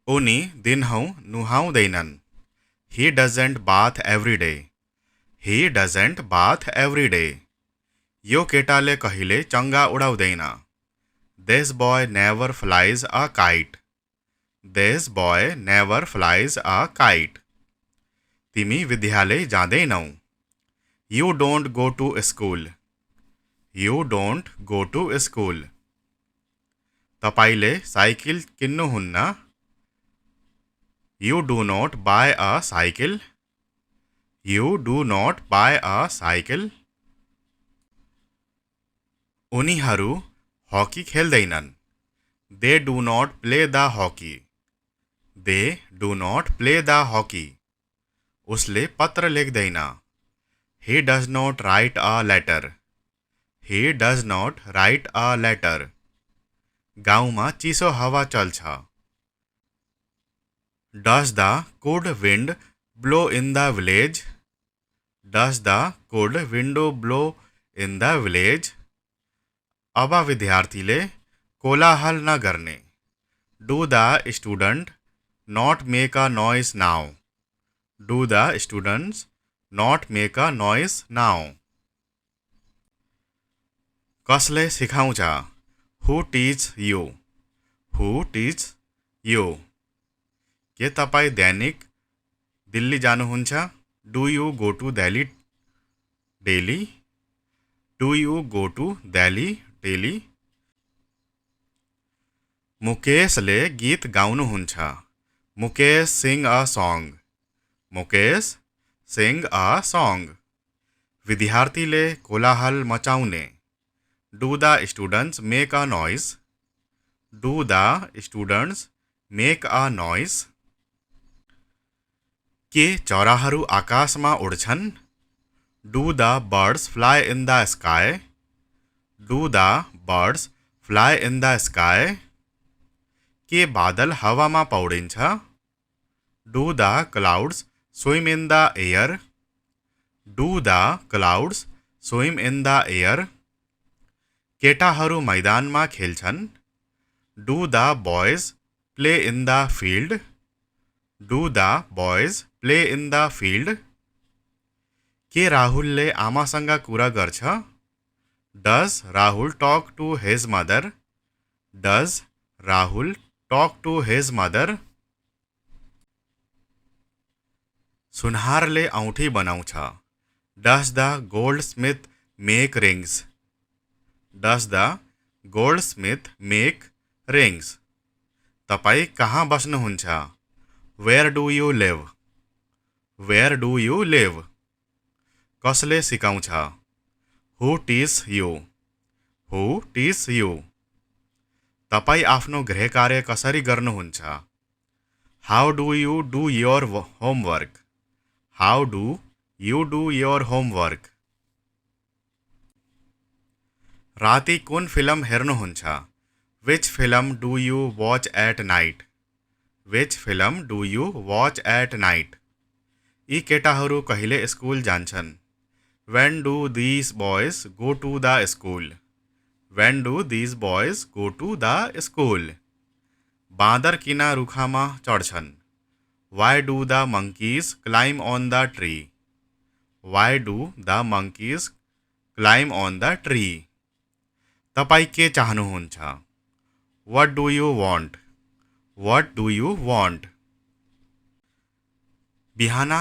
उनी दिनहुँ नुहाउँदैनन्। He doesn't bath every day. He doesn't bath every day. यो केटाले कहिले चङ्गा उडाउँदैन। This boy never flies a kite. This boy never flies a kite. तिमी विद्यालय जाँदैनौ। You don't go to school. You don't go to school. तपाईले cycle किन्नुहुन्न। You do not buy a cycle. You do not buy a cycle. उनीहरू hockey खेल्दैनन्। They do not play the hockey. They do not play the hockey. उसले पत्र लेख्दैन। He does not write a letter. He does not write a letter. गाउँमा चिसो हावा चल्छ। Does the cold wind blow in the village? Does the cold wind blow in the village? अब विद्यार्थीले कोलाहल न गर्ने। Do the student not make a noise now? Do the students not make a noise now? कसले सिकाउँछ? Who teach you? Who teach you? के तपाईँ दैनिक दिल्ली जानुहुन्छ? Do you go to Delhi daily? Do you go to Delhi daily? मुकेशले गीत गाउनुहुन्छ। Mukesh sing a song. Mukesh sing a song. विद्यार्थीले कोलाहल मचाउने। Do the students make a noise? Do the students make a noise? के चराहरू आकाशमा उड्छन्? Do the birds fly in the sky? Do the birds fly in the sky? के बादल हावामा पौडिन्छ? Do the clouds swim in the air? Do the clouds swim in the air? केटाहरू मैदानमा खेल्छन्। Do the boys play in the field? Do the boys play in the field? के राहुलले आमासँग कुरा गर्छ? Does Rahul talk to his mother? Does Rahul talk to his mother? सुनहारले औँठी बनाउँछ। Does the goldsmith make rings? Does the goldsmith make rings? तपाईँ कहाँ बस्नुहुन्छ? Where do you live? Where do you live? कसले सिकाउँछ? Who teach you? Who teach you? तपाईँ आफ्नो गृह कार्य कसरी गर्नुहुन्छ? How do you do your homework? How do you do your homework? राति कुन फिल्म हेर्नुहुन्छ? Which film do you watch at night? Which film do you watch at night? यी केटाहरू कहिले स्कुल जान्छन्? When do these boys go to the school? When do these boys go to the school? बाँदर किन रुखमा चढ्छन्? Why do the monkeys climb on the tree? Why do the monkeys climb on the tree? तपाईँ के चाहनुहुन्छ? What do you want? What do you want? बिहान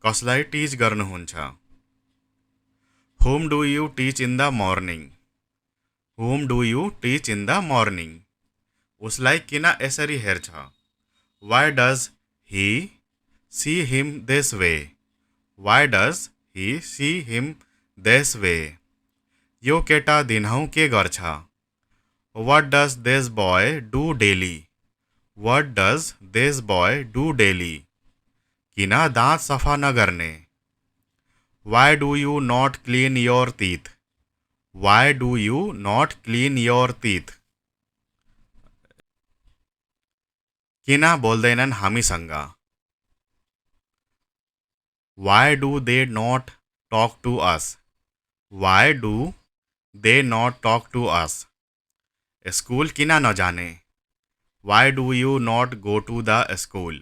कसलाई teach गर्नुहुन्छ? Whom do you teach in the morning? Whom do you teach in the morning? उसलाई किन यसरी हेर्छ? Why does he see him this way? Why does he see him this way? यो केटा दिनहुँ के गर्छ? What does this boy do daily? What does this boy do daily? किन दाँत सफा नगर्ने? Why do you not clean your teeth? Why do you not clean your teeth? किन बोल्दैनन् हामीसँग? Why do they not talk to us? Why do they not talk to us? School किन नजाने? Why do you not go to the school?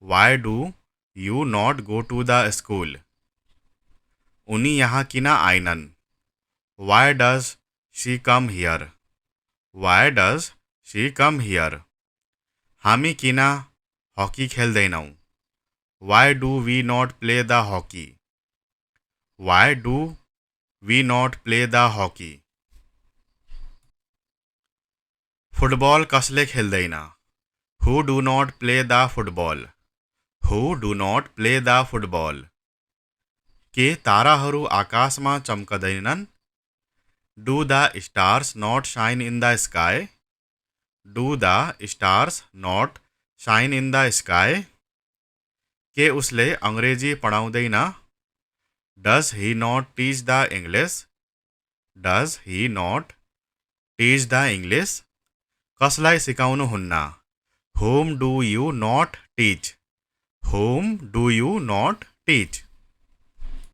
Why do you not go to the school? उनी यहाँ किना आइनन? Why does she come here? Why does she come here? हामी किना hockey खेल्दैनौँ? Why do we not play the hockey? Why do we not play the hockey? Football कसले खेल्दैन? Who do not play the football? Who do not play the football? के ताराहरू आकाशमा चम्कदैनन्? Do the stars not shine in the sky? Do the stars not shine in the sky? के उसले अंग्रेजी पढाउँदैन? Does he not teach the English? Does he not teach the English? कसलाई सिकाउनुहुन्न? Whom do you not teach? Whom do you not teach?